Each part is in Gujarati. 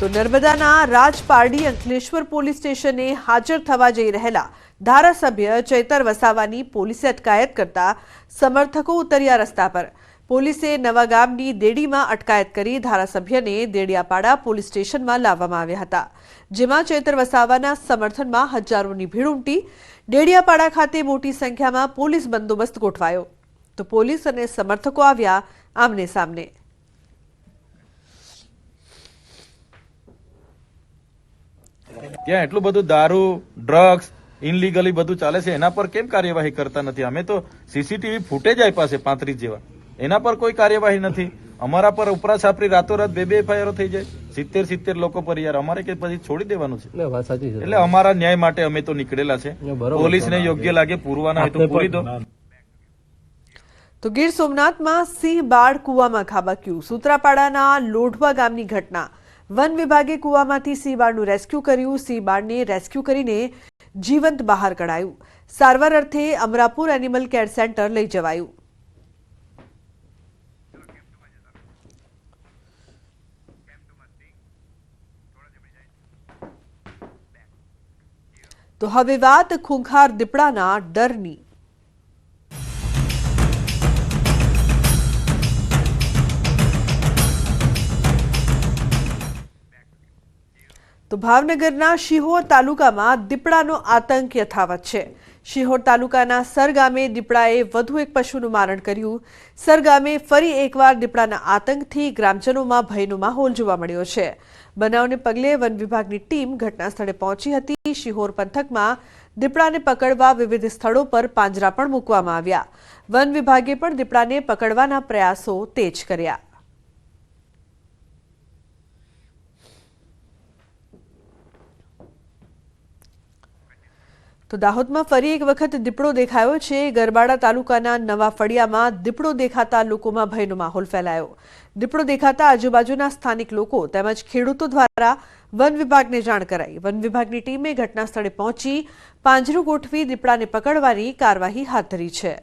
તો નર્મદાના રાજપારડી અંકલેશ્વર પોલીસ સ્ટેશને હાજર થવા જઈ રહેલા ધારાસભ્ય ચૈતર વસાવાની પોલીસે અટકાયત કરતા સમર્થકો ઉતર્યા રસ્તા પર। પોલીસે નવાગામની દેડીમાં અટકાયત કરી ધારાસભ્યને દેડિયાપાડા પોલીસ સ્ટેશનમાં લાવવામાં આવ્યા હતા, જેમાં ચૈતર વસાવાના સમર્થનમાં હજારોની ભીડ ઉમટી। દેડિયાપાડા ખાતે મોટી સંખ્યામાં પોલીસ બંદોબસ્ત ગોઠવાયો તો પોલીસ અને સમર્થકો આવ્યા આમને સામને। ત્યાં એટલું બધું દારૂ ડ્રગ્સ ઇનલીગલી બધું ચાલે છે, એના પર કેમ કાર્યવાહી કરતા નથી? અમે તો સીસીટીવી ફૂટેજ આપ્યા છે 35 જેવા, એના પર કોઈ કાર્યવાહી નથી। અમારા પર ઉપરા છાપરી રાતોરાત બે એફઆઈઆર થઈ જાય 70 લોકો પર। યાર અમારે કે પછી છોડી દેવાનું છે? એટલે અમારા ન્યાય માટે અમે તો નીકળેલા છે। પોલીસને યોગ્ય લાગે પૂરવાના હોય તો પૂરી દો। તો ગીર સોમનાથમાં સિંહ બાળ કૂવામાં ખાબક્યું। સૂત્રાપાડાના લોઢવા ગામની ઘટના। વન વિભાગે કૂવામાંથી સિંહ બાળનું રેસ્ક્યુ કર્યું। સિંહ બાળને રેસ્ક્યુ કરીને જીવંત બહાર કઢાયું। સારવાર અર્થે અમરાપુર એનિમલ કેર સેન્ટર લઈ જવાયું। તો હવે વાત ખૂંખાર દીપડાના ડરની। તો ભાવનગરના શિહોર તાલુકામાં દીપડાનો આતંક યથાવત છે। શિહોર તાલુકાના સર ગામે દીપડાએ વધુ એક પશુનું મારણ કર્યું। સર ગામે ફરી એકવાર દીપડાના આતંકથી ગ્રામજનોમાં ભયનો માહોલ જોવા મળ્યો છે। બનાવને પગલે વન વિભાગની ટીમ ઘટના સ્થળે પહોંચી હતી। શિહોર પંથકમાં દીપડાને પકડવા વિવિધ સ્થળો પર પાંજરા પણ મૂકવામાં આવ્યા। વન વિભાગે પણ દીપડાને પકડવાના પ્રયાસો તેજ કર્યા। તો દાહોદમાં ફરી એક વખત દીપડો દેખાયો છે। ગરબાડા તાલુકાના નવા ફળિયામાં દીપડો દેખાતા લોકોમાં ભયનો માહોલ ફેલાયો। દીપડો દેખાતા આજુબાજુના સ્થાનિક લોકો તેમજ ખેડૂતો દ્વારા વન વિભાગને જાણ કરાઈ। વન વિભાગની ટીમે ઘટના સ્થળે પહોંચી પાંજરું ગોઠવી દીપડાને પકડવાની કાર્યવાહી હાથ ધરી છે।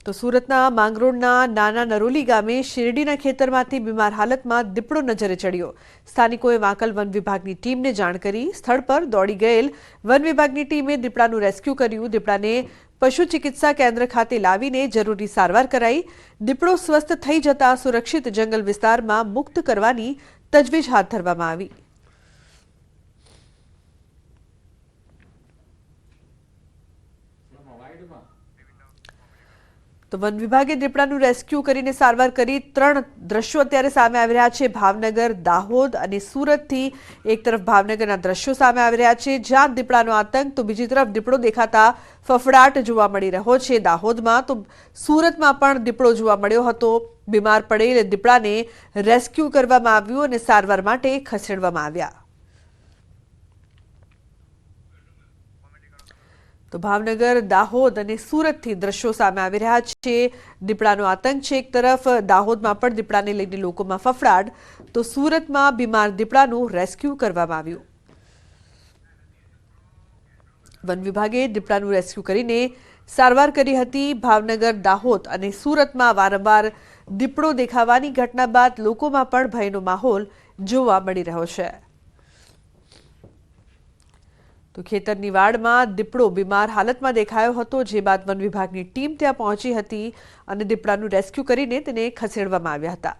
તો સુરતના માંગરોળના નાના નરોલી ગામે શેરડીના ખેતરમાંથી બીમાર હાલતમાં દીપડો નજરે ચડ્યો। સ્થાનિકોએ વાંકલ વન વિભાગની ટીમને જાણ કરી સ્થળ પર દોડી ગયેલ વન વિભાગની ટીમે દીપડાનું રેસ્ક્યુ કર્યું। દીપડાને પશુ ચિકિત્સા કેન્દ્ર ખાતે લાવીને જરૂરી સારવાર કરાઈ। દીપડો સ્વસ્થ થઈ જતા સુરક્ષિત જંગલ વિસ્તારમાં મુક્ત કરવાની તજવીજ હાથ ધરવામાં આવી। તો વન વિભાગે દીપડાનું રેસ્ક્યુ કરીને સારવાર કરી। 3 દ્રશ્યો અત્યારે સામે આવી રહ્યા છે। ભાવનગર, દાહોદ અને સુરતથી એક તરફ ભાવનગરના દ્રશ્યો સામે આવી રહ્યા છે જ્યાં દીપડાનો આતંક, તો બીજી તરફ દીપડો દેખાતા ફફડાટ જોવા મળી રહ્યો છે દાહોદમાં। તો સુરતમાં પણ દીપડો જોવા મળ્યો હતો। બીમાર પડેલ દીપડાને રેસ્ક્યુ કરવામાં આવ્યું અને સારવાર માટે ખસેડવામાં આવ્યા। તો ભાવનગર, દાહોદ અને સુરતથી દ્રશ્યો સામે આવી રહ્યા છે। દીપડાનો આતંક છે એક તરફ, દાહોદમાં પણ દીપડાને લઈને લોકોમાં ફફડાટ, તો સુરતમાં બીમાર દીપડાનું રેસ્ક્યુ કરવામાં આવ્યું। વન વિભાગે દીપડાનું રેસ્ક્યુ કરીને સારવાર કરી હતી। ભાવનગર, દાહોદ અને સુરતમાં વારંવાર દીપડો દેખાવાની ઘટના બાદ લોકોમાં પણ ભયનો માહોલ જોવા મળી રહ્યો છે। તો ખેતરની વાડમાં દીપડો બીમાર હાલતમાં દેખાયો હતો, જે બાદ વન વિભાગની ટીમ ત્યાં પહોંચી હતી અને દીપડાનું રેસ્ક્યુ કરીને તેને ખસેડવામાં આવ્યા હતા।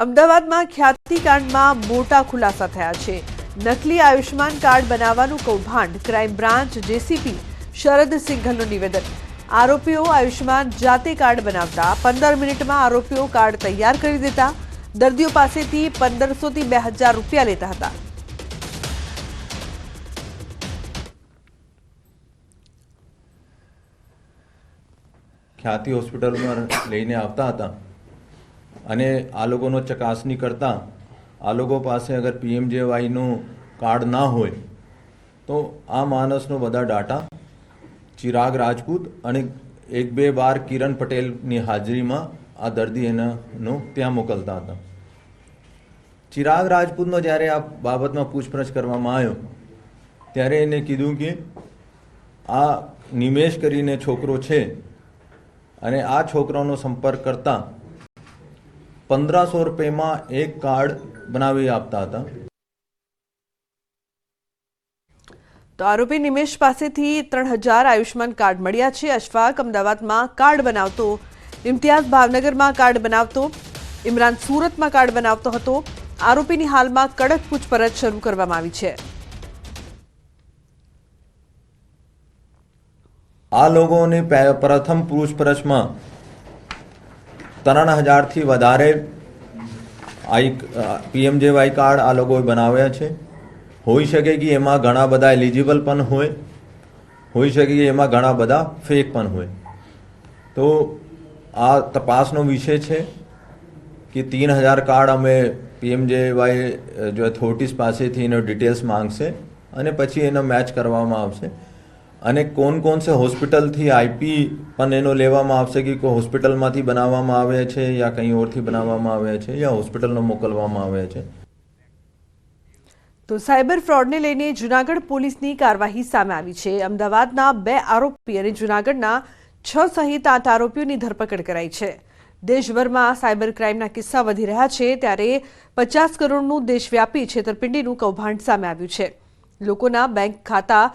અમદાવાદમાં ખ્યાતિકાંડમાં મોટા ખુલાસા થયા છે। નકલી આયુષ્માન કાર્ડ બનાવવાનું કૌભાંડ, ક્રાઇમ બ્રાન્ચ જેસીપી શરદ સિંઘલનું નિવેદન। આરોપીઓ આયુષ્માન જાતે કાર્ડ બનાવતા, 15 મિનિટમાં આરોપીઓ કાર્ડ તૈયાર કરી દેતા, દર્દીઓ પાસેથી 1500 થી 2000 રૂપિયા લેતા હતા। ખ્યાતિ હોસ્પિટલમાં લઈને આવતા હતા અને આ લોકોનો ચકાસણી કરતા આ લોકો પાસે અગર પીએમજેવાયનું કાર્ડ ના હોય તો આ માણસનો બધા ડાટા ચિરાગ રાજપૂત અને 1-2 વાર કિરણ પટેલની હાજરીમાં આ દર્દી એનો ત્યાં મોકલતા હતા। ચિરાગ રાજપૂતનો જ્યારે આ બાબતમાં પૂછપરછ કરવામાં આવ્યો ત્યારે એને કીધું કે આ નિમેશ કરીને છોકરો છે અને આ છોકરાઓનો સંપર્ક કરતા 1500 રૂપિયામાં એક કાર્ડ બનાવી આપતા હતા. તો આરોપી નિમેશ પાસેથી 3000 આયુષ્માન કાર્ડ મળ્યા છે. અશફાક અમદાવાદમાં કાર્ડ બનાવતો, ઇમ્તિયાઝ ભાવનગરમાં કાર્ડ બનાવતો, ઇમરાન સુરતમાં કાર્ડ બનાવતો હતો. આરોપીની હાલમાં કડક પૂછપરછ શરૂ કરવામાં આવી છે. આ લોકોની પ્રથમ પૂછપરછમાં 3000થી વધારે PMJY કાર્ડ આ લોકોએ બનાવ્યા છે. હોઈ શકે કે એમાં ઘણા બધા એલિજિબલ પણ હોય, હોઈ શકે કે એમાં ઘણા બધા ફેક પણ હોય. તો આ તપાસનો વિષય છે કે 3000 કાર્ડ અમે PMJY જો ઓથોરિટીઝ પાસેથી એનો ડિટેલ્સ માંગશે અને પછી એનો મેચ કરવામાં આવશે. અને કોણ સે હોસ્પિટલથી IP પણ એનો લેવામાં આવશે કે કોઈ હોસ્પિટલમાંથી બનાવવામાં આવ્યા છે યા કંઈ ઓરથી બનાવવામાં આવ્યા છે યા હોસ્પિટલનો મોકલવામાં આવ્યા છે. તો સાયબર ફ્રોડને લઈને જૂનાગઢ પોલીસની કાર્યવાહી સામે આવી છે. અમદાવાદના 2 આરોપી અને જૂનાગઢના 6 સહિત 8 આરોપીઓની ધરપકડ કરાઈ છે. દેશભરમાં સાયબર ક્રાઇમના કિસ્સા વધી રહ્યા છે ત્યારે 50 કરોડનું દેશવ્યાપી છેતરપિંડીનું કૌભાંડ સામે આવ્યું છે. લોકોના બેંક ખાતા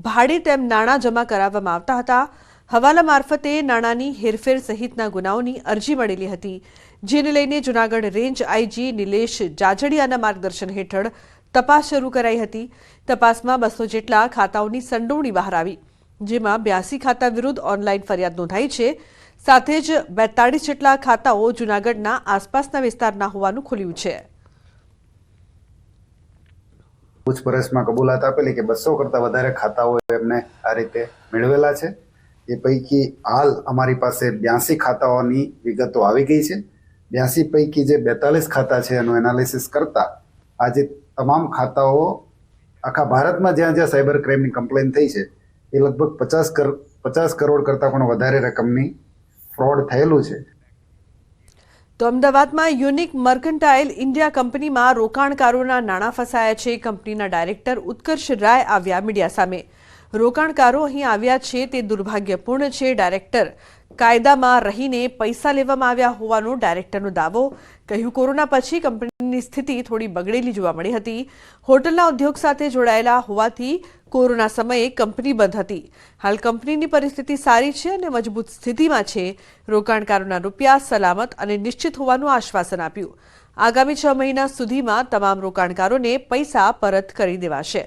ભાડે તેમ નાણાં જમા કરાવવામાં આવતા હતા. હવાલા મારફતે નાણાંની હેરફેર સહિતના ગુનાઓની અરજી મળેલી હતી, જેને લઈને જૂનાગઢ રેન્જ IG નિલેશ જાજડિયાના માર્ગદર્શન હેઠળ તપાસ શરૂ કરાઈ હતી. તપાસમાં 200 જેટલા ખાતાઓની સંડોવણી બહાર આવી, જેમાં 82 ખાતા વિરુદ્ધ ઓનલાઈન ફરિયાદ નોંધાઈ છે. સાથે જ 42 જેટલા ખાતાઓ જૂનાગઢના આસપાસના વિસ્તારના હોવાનું ખુલ્યું છે. પૂછપરછમાં કબૂલાત આપેલી કે 200 કરતાં વધારે ખાતાઓ એમને આ રીતે મેળવેલા છે. એ પૈકી હાલ અમારી પાસે 82 ખાતાઓની વિગતો આવી ગઈ છે. 82 પૈકી જે 42 ખાતા છે એનું એનાલિસિસ કરતા આજે તમામ ખાતાઓ આખા ભારતમાં જ્યાં જ્યાં સાયબર ક્રાઇમની કમ્પ્લેન થઈ છે એ લગભગ 50 કરોડ કરતાં પણ વધારે રકમની ફ્રોડ થયેલું છે. તો અમદાવાદમાં યુનિક મર્કન્ટાઇલ ઇન્ડિયા કંપનીમાં રોકાણકારોના નાણાં ફસાયા છે. કંપનીના ડાયરેક્ટર ઉત્કર્ષ રાય આવ્યા મીડિયા સામે. રોકાણકારો અહીં આવ્યા છે તે દુર્ભાગ્યપૂર્ણ છે. ડાયરેક્ટર કાયદામાં રહીને પૈસા લેવામાં આવ્યા હોવાનો ડાયરેક્ટરનો દાવો. કહ્યું, કોરોના પછી કંપનીની સ્થિતિ થોડી બગડેલી જોવા મળી હતી. હોટલના ઉદ્યોગ સાથે જોડાયેલા હોવાથી કોરોના સમયે કંપની બંધ હતી. હાલ કંપનીની પરિસ્થિતિ સારી છે અને મજબૂત સ્થિતિમાં છે. રોકાણકારોના રૂપિયા સલામત અને નિશ્ચિત હોવાનું આશ્વાસન આપ્યું. આગામી 6 મહિના સુધીમાં તમામ રોકાણકારોને પૈસા પરત કરી દેવાશે.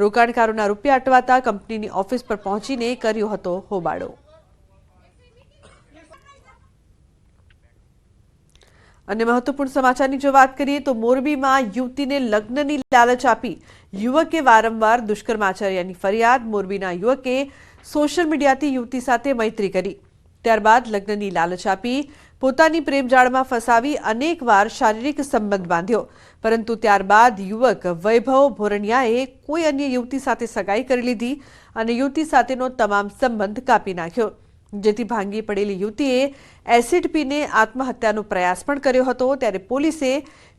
રોકાણકારોના રૂપિયા અટવાતા કંપનીની ઓફિસ પર પહોંચીને કર્યો હતો હોબાળો. અને મહત્વપૂર્ણ સમાચારની જો વાત કરીએ તો મોરબીમાં યુવતીને લગ્નની લાલચ આપી યુવકે વારંવાર દુષ્કર્મ આચર્યાની ફરિયાદ. મોરબીના યુવકે સોશિયલ મીડિયાથી યુવતી સાથે મૈત્રી કરી, ત્યારબાદ લગ્નની લાલચ આપી પોતાની પ્રેમજાળમાં ફસાવી અનેકવાર શારીરિક સંબંધ બાંધ્યો, પરંતુ ત્યારબાદ યુવક વૈભવ ભોરણિયાએ કોઈ અન્ય યુવતી સાથે સગાઈ કરી લીધી અને યુવતી સાથેનો તમામ સંબંધ કાપી નાખ્યો, જેથી ભાંગી પડેલી યુવતીએ એસિડ પીને આત્મહત્યાનો પ્રયાસ પણ કર્યો હતો. ત્યારે પોલીસે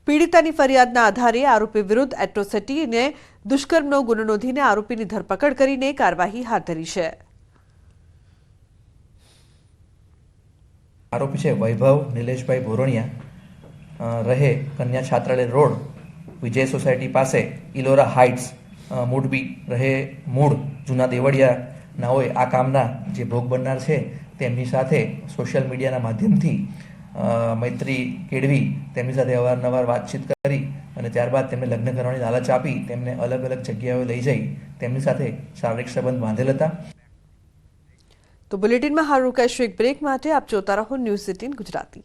પીડિતાની ફરિયાદના આધારે આરોપી વિરુદ્ધ એટ્રોસિટી અને દુષ્કર્મનો ગુનો નોંધીને આરોપીની ધરપકડ કરીને કાર્યવાહી હાથ ધરી છે. આરોપી છે વૈભવ નિલેશભાઈ ભોરણિયા, રહે કન્યા છાત્રાલય રોડ, વિજય સોસાયટી પાસે, ઇલોરા હાઇટ્સ, મૂળબી, રહે મૂળ જૂના દેવળિયાના હોય. આ કામના જે ભોગ બનનાર છે તેમની સાથે સોશિયલ મીડિયાના માધ્યમથી મૈત્રી કેળવી તેમની સાથે અવારનવાર વાતચીત કરી અને ત્યારબાદ તેમને લગ્ન કરવાની લાલચ આપી તેમને અલગ અલગ જગ્યાએ લઈ જઈ તેમની સાથે શારીરિક સંબંધ બાંધેલ હતા. તો બુલેટિનમાં હાલ રોકાઈશું એક બ્રેક માટે. આપ જોતા રહો ન્યૂઝ 18 ગુજરાતી.